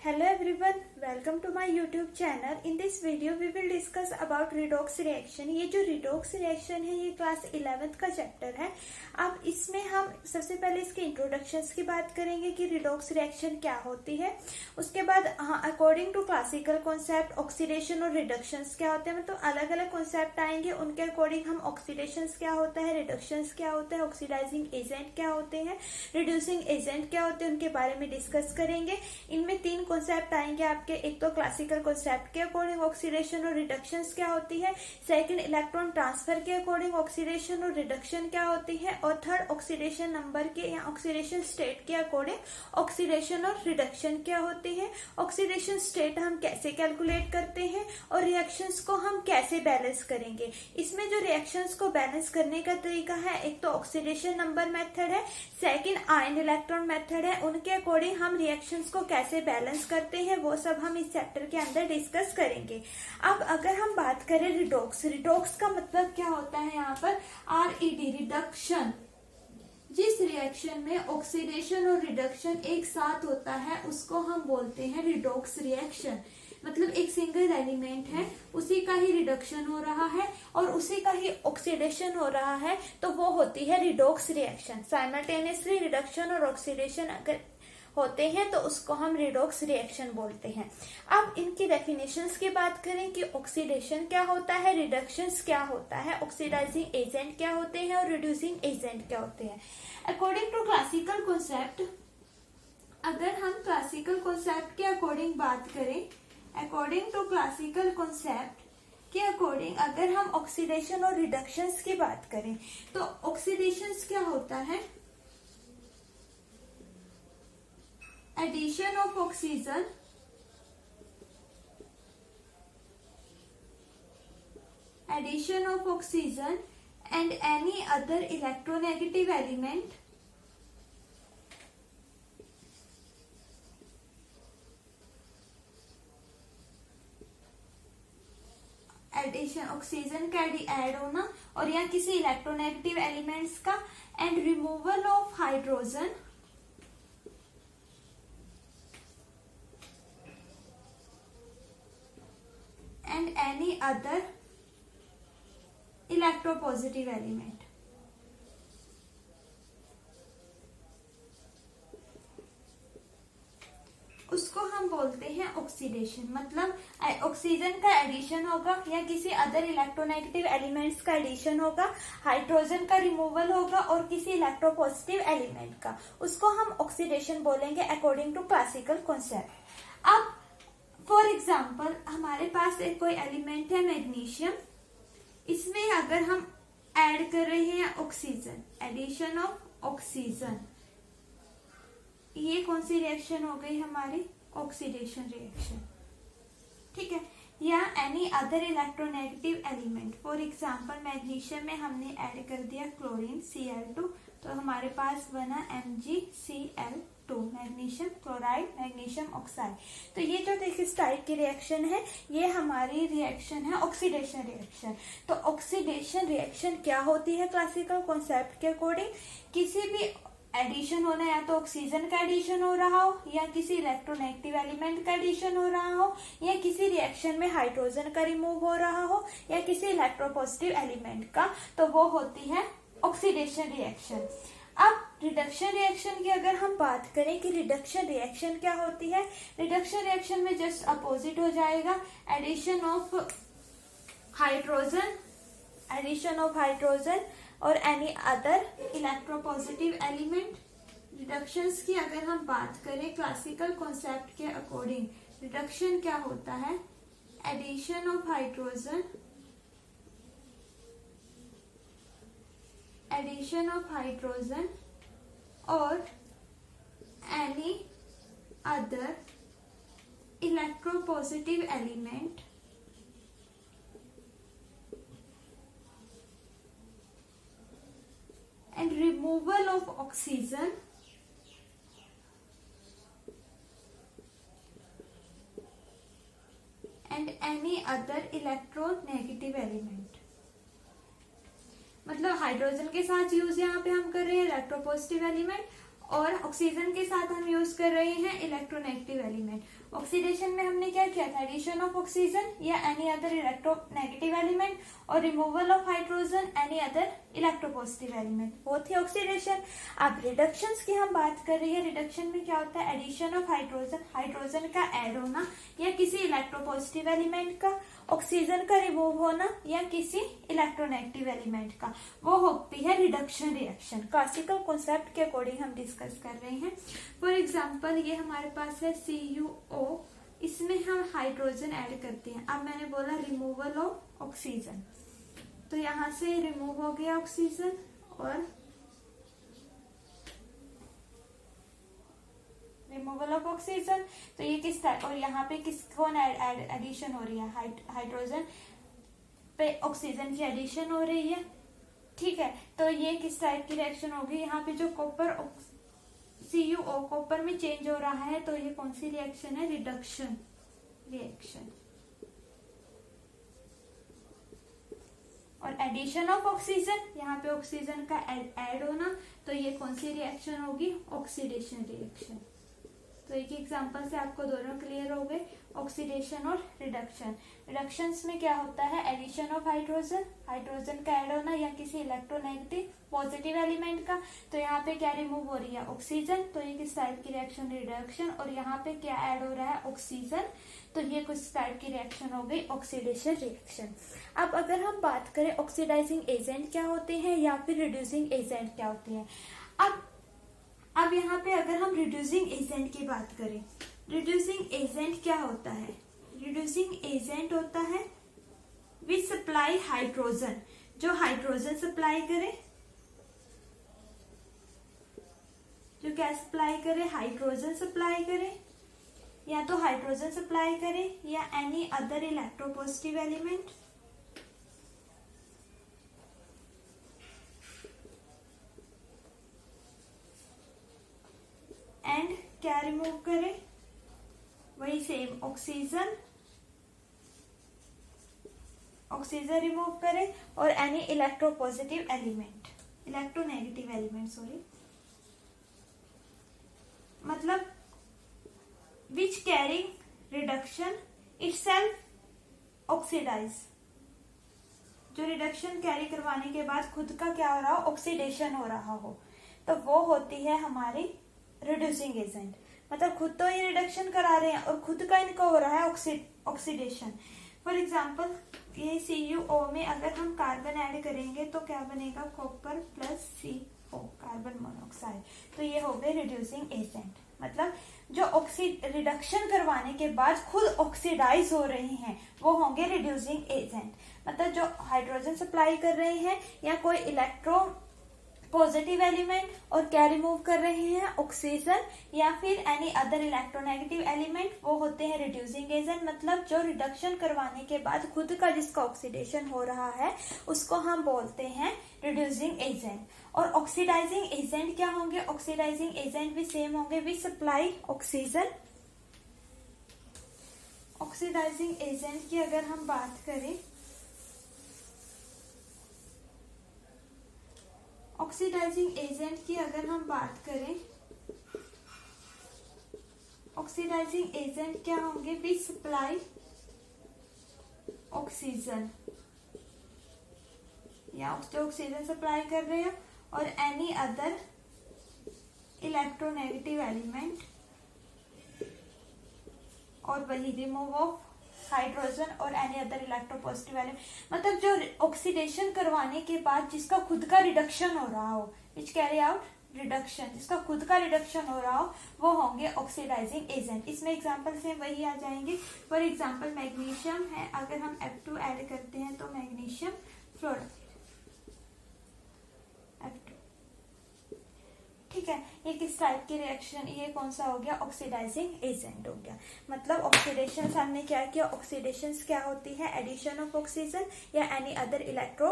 Hello everyone, welcome to my YouTube channel. In this video we will discuss about redox reaction. ये जो redox reaction है ये class 11th का chapter है. अब इसमें हम सबसे पहले इसके इंट्रोडक्शंस की बात करेंगे कि redox reaction क्या होती है. उसके बाद according to classical concept oxidation और रिडक्शंस क्या होते हैं, मतलब अलग अलग कॉन्सेप्ट आएंगे. उनके अकॉर्डिंग हम ऑक्सीडेशंस क्या होता है, रिडक्शंस क्या होता है, ऑक्सीडाइजिंग एजेंट क्या होते हैं, रिड्यूसिंग एजेंट क्या होते हैं, उनके बारे में डिस्कस करेंगे. इनमें तीन कॉन्सेप्ट आएंगे आपके. एक तो क्लासिकल कॉन्सेप्ट के अकॉर्डिंग ऑक्सीडेशन और रिडक्शंस क्या होती है, सेकंड इलेक्ट्रॉन ट्रांसफर के अकॉर्डिंग ऑक्सीडेशन और रिडक्शन क्या होती है, और थर्ड ऑक्सीडेशन नंबर के या ऑक्सीडेशन स्टेट के अकॉर्डिंग ऑक्सीडेशन और रिडक्शन क्या होती है, ऑक्सीडेशन स्टेट हम कैसे कैलकुलेट करते हैं, और रिएक्शंस को हम कैसे बैलेंस करेंगे. इसमें जो रिएक्शंस को बैलेंस करने का तरीका है, एक तो ऑक्सीडेशन नंबर मेथड है, सेकंड आयन इलेक्ट्रॉन मेथड है. उनके अकॉर्डिंग हम रिएक्शंस को कैसे बैलेंस करते हैं वो सब हम इस चैप्टर के अंदर डिस्कस करेंगे. अब अगर हम बात करें रिडॉक्स, रिडॉक्स का मतलब क्या होता है यहाँ पर, RED रिडक्शन. जिस रिएक्शन में ऑक्सीडेशन और रिडक्शन एक साथ होता है उसको हम बोलते हैं रिडॉक्स रिएक्शन. मतलब एक सिंगल एलिमेंट है, उसी का ही रिडक्शन हो रहा है और उसी का ही ऑक्सीडेशन हो रहा है, तो वो होती है रिडॉक्स रिएक्शन. साइमल्टेनियसली रिडक्शन और ऑक्सीडेशन अगर होते हैं तो उसको हम रिडॉक्स रिएक्शन बोलते हैं. अब इनकी डेफिनेशंस की बात करें कि ऑक्सीडेशन क्या होता है, रिडक्शंस क्या होता है, ऑक्सीडाइजिंग एजेंट क्या होते हैं और रिड्यूसिंग एजेंट क्या होते हैं. अकॉर्डिंग टू क्लासिकल कॉन्सेप्ट, अगर हम क्लासिकल कॉन्सेप्ट के अकॉर्डिंग बात करें, अकॉर्डिंग टू क्लासिकल कॉन्सेप्ट के अकॉर्डिंग अगर हम ऑक्सीडेशन और रिडक्शंस की बात करें तो ऑक्सीडेशंस क्या होता है, addition of oxygen and any other electronegative element addition oxygen का ऐड होना और या किसी इलेक्ट्रोनेगेटिव एलिमेंट्स का, and removal of hydrogen and any other electropositive element. उसको हम बोलते हैं ऑक्सीडेशन. मतलब ऑक्सीजन का एडिशन होगा या किसी अदर इलेक्ट्रोनेगेटिव एलिमेंट्स का एडिशन होगा, हाइड्रोजन का रिमूवल होगा और किसी इलेक्ट्रोपॉजिटिव एलिमेंट का, उसको हम ऑक्सीडेशन बोलेंगे अकॉर्डिंग टू क्लासिकल कॉन्सेप्ट. अब फॉर एग्जाम्पल हमारे पास एक कोई एलिमेंट है मैग्नीशियम, इसमें अगर हम ऐड कर रहे हैं ऑक्सीजन, एडिशन ऑफ ऑक्सीजन, ये कौन सी रिएक्शन हो गई हमारी, ऑक्सीडेशन रिएक्शन. ठीक है. या any other electronegative element, for example magnesium में हमने ऐड कर दिया क्लोरीन Cl2, तो हमारे पास बना MgCl2, magnesium chloride, magnesium oxide. तो ये जो इस टाइप की रिएक्शन है ये हमारी रिएक्शन है ऑक्सीडेशन रिएक्शन. तो ऑक्सीडेशन रिएक्शन क्या होती है क्लासिकल कॉन्सेप्ट के अकॉर्डिंग, किसी भी एडिशन होना, या तो ऑक्सीजन का एडिशन हो रहा हो, या किसी इलेक्ट्रोनेगेटिव एलिमेंट का एडिशन हो रहा हो, या किसी रिएक्शन में हाइड्रोजन का रिमूव हो रहा हो, या किसी इलेक्ट्रोपॉजिटिव एलिमेंट का, तो वो होती है ऑक्सीडेशन रिएक्शन. अब रिडक्शन रिएक्शन की अगर हम बात करें कि रिडक्शन रिएक्शन क्या होती है, रिडक्शन रिएक्शन में जस्ट अपोजिट हो जाएगा, एडिशन ऑफ हाइड्रोजन और any other electropositive element. Reductions की अगर हम बात करें क्लासिकल कॉन्सेप्ट के अकॉर्डिंग, रिडक्शन क्या होता है, एडिशन ऑफ हाइड्रोजन और any other electropositive element and removal of oxygen and any other electronegative element. मतलब हाइड्रोजन के साथ यूज यहाँ पे हम कर रहे हैं इलेक्ट्रोपॉजिटिव एलिमेंट और ऑक्सीजन के साथ हम यूज कर रहे हैं इलेक्ट्रोनेगेटिव एलिमेंट। ऑक्सीडेशन में हमने क्या किया था, एडिशन ऑफ ऑक्सीजन या एनी अदर इलेक्ट्रोनेगेटिव एलिमेंट और removal of hydrogen any other electropositive element, वो थी ऑक्सीडेशन। अब रिडक्शन की हम बात कर रहे हैं। रिडक्शन में क्या होता है, एडिशन ऑफ हाइड्रोजन, हाइड्रोजन का ऐड होना या किसी इलेक्ट्रोपॉजिटिव एलिमेंट का, ऑक्सीजन का रिमूव होना या किसी इलेक्ट्रोनेगेटिव एलिमेंट का, वो होती है रिडक्शन रिएक्शन। क्लासिकल कॉन्सेप्ट के अकॉर्डिंग हम डिस्कस कर रहे हैं। फॉर एग्जांपल ये हमारे पास है CuO, इसमें हम हाइड्रोजन ऐड करते हैं। अब मैंने बोला रिमूवल ऑफ ऑक्सीजन, तो यहां से रिमूव हो गया ऑक्सीजन और रिमूवल ऑफ ऑक्सीजन, तो ये किस टाइप, और यहाँ पे किस कौन एडिशन हो रही है, हाइड्रोजन पे ऑक्सीजन की एडिशन हो रही है। ठीक है, तो ये किस टाइप की रिएक्शन होगी, यहाँ पे जो कॉपर CuO कॉपर में चेंज हो रहा है, तो ये कौन सी रिएक्शन है, रिडक्शन रिएक्शन। और एडिशन ऑफ ऑक्सीजन, यहाँ पे ऑक्सीजन का ऐड होना, तो ये कौन सी रिएक्शन होगी, ऑक्सीडेशन रिएक्शन। तो एक एग्जांपल से आपको दोनों क्लियर हो गए, ऑक्सीडेशन और रिडक्शन। रिडक्शंस में क्या होता है, एडिशन ऑफ हाइड्रोजन, हाइड्रोजन का ऐड होना या किसी इलेक्ट्रोनेगेटिव पॉजिटिव एलिमेंट का, तो यहाँ पे क्या रिमूव हो रही है, ऑक्सीजन, तो ये किस टाइप की रिएक्शन, रिडक्शन। और यहाँ पे क्या ऐड हो रहा है, ऑक्सीजन, तो ये कुछ टाइप की रिएक्शन हो गई, ऑक्सीडेशन रिएक्शन। अब अगर हम बात करें ऑक्सीडाइजिंग एजेंट क्या होते हैं या फिर रिड्यूसिंग एजेंट क्या होते हैं। अब यहाँ पे अगर हम रिड्यूसिंग एजेंट की बात करें, रिड्यूसिंग एजेंट क्या होता है, रिड्यूसिंग एजेंट होता है विच सप्लाई हाइड्रोजन, जो हाइड्रोजन सप्लाई करे, जो क्या सप्लाई करे, हाइड्रोजन सप्लाई करे, या तो हाइड्रोजन सप्लाई करे या any other electropositive element, and क्या रिमूव करे, वही सेम ऑक्सीजन, ऑक्सीजन रिमूव करे और any electropositive element, electronegative element sorry, मतलब विच कैरिंग रिडक्शन इटसेल्फ ऑक्सीडाइज, जो रिडक्शन कैरी करवाने के बाद खुद का क्या हो रहा हो, ऑक्सीडेशन हो रहा हो, तो वो होती है हमारी रिड्यूसिंग एजेंट। मतलब खुद तो ये रिडक्शन करा रहे हैं और खुद का इनका हो रहा है ऑक्सीडेशन। फॉर एग्जांपल ये CuO में अगर हम कार्बन ऐड करेंगे तो क्या बनेगा, copper plus CO, carbon monoxide, तो ये हो गए रिड्यूसिंग एजेंट। मतलब जो रिडक्शन करवाने के बाद खुद ऑक्सीडाइज हो रहे हैं वो होंगे रिड्यूसिंग एजेंट। मतलब जो हाइड्रोजन सप्लाई कर रहे हैं या कोई इलेक्ट्रो पॉजिटिव एलिमेंट और क्या रिमूव कर रहे हैं, ऑक्सीजन या फिर एनी अदर इलेक्ट्रोनेगेटिव एलिमेंट, वो होते हैं रिड्यूसिंग एजेंट। मतलब जो रिडक्शन करवाने के बाद खुद का जिसका ऑक्सीडेशन हो रहा है उसको हम बोलते हैं रिड्यूसिंग एजेंट। और ऑक्सीडाइजिंग एजेंट क्या होंगे, ऑक्सीडाइजिंग एजेंट भी सेम होंगे which supply oxygen. Oxidising agent की अगर हम बात करें, ऑक्सीडाइजिंग एजेंट की अगर हम बात करें, ऑक्सीडाइजिंग एजेंट क्या होंगे, विच सप्लाई ऑक्सीजन, या जो ऑक्सीजन सप्लाई कर रहे हो और एनी अदर इलेक्ट्रोनेगेटिव एलिमेंट, और वही रिमूव ऑफ हाइड्रोजन और एनी अदर इलेक्ट्रोपॉजिटिव एलिमेंट। मतलब जो ऑक्सीडेशन करवाने के बाद जिसका खुद का रिडक्शन हो रहा हो, विच कैरी आउट रिडक्शन, जिसका खुद का रिडक्शन हो रहा हो वो होंगे ऑक्सीडाइजिंग एजेंट। इसमें एग्जांपल से वही आ जाएंगे। फॉर एग्जांपल मैग्नीशियम है, अगर हम F2 ऐड करते हैं तो मैग्नीशियम फ्लोराइड F2, ठीक है। ये किस टाइप की रिएक्शन, ये कौन सा हो गया, ऑक्सीडाइजिंग एजेंट हो गया। मतलब ऑक्सीडेशन हमने क्या किया, ऑक्सीडेशन क्या होती है, एडिशन ऑफ ऑक्सीजन या any other electro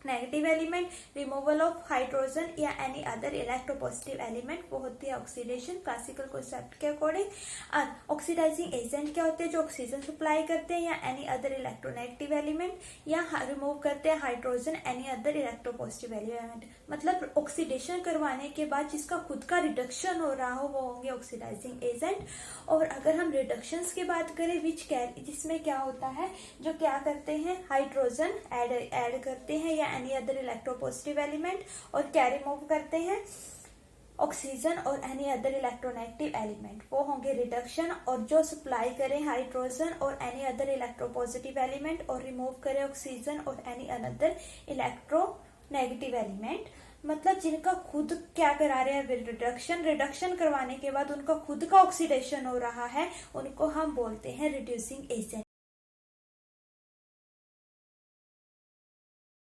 negative element, removal of hydrogen या एनी अदर इलेक्ट्रोपॉजिटिव एलिमेंट, वो होती है ऑक्सीडेशन क्लासिकल कॉन्सेप्ट के अकॉर्डिंग। ऑक्सीडाइजिंग एजेंट क्या होते हैं, जो ऑक्सीजन सप्लाई करते हैं या एनी अदर इलेक्ट्रोनेगेटिव एलिमेंट, या रिमूव करते हैं hydrogen any other electropositive element. मतलब ऑक्सीडेशन करवाने के बाद जिसका खुद का रिडक्शन हो रहा हो वो होंगे ऑक्सीडाइजिंग एजेंट। और अगर हम रिडक्शंस की बात करें जिसमें क्या होता है, जो क्या करते हैं, हाइड्रोजन ऐड करते हैं या एनी अदर इलेक्ट्रोपॉजिटिव एलिमेंट, और क्या रिमूव करते हैं, ऑक्सीजन और एनी अदर इलेक्ट्रोनेगेटिव एलिमेंट, वो होंगे रिडक्शन। और जो सप्लाई करें हाइड्रोजन और एनी अदर इलेक्ट्रोपॉजिटिव एलिमेंट और रिमूव करें ऑक्सीजन और एनी अदर इलेक्ट्रोनेगेटिव एलिमेंट, मतलब जिनका खुद क्या करा रहे हैं, रिडक्शन करवाने के बाद उनका खुद का ऑक्सीडेशन हो रहा है, उनको हम बोलते हैं रिड्यूसिंग एजेंट।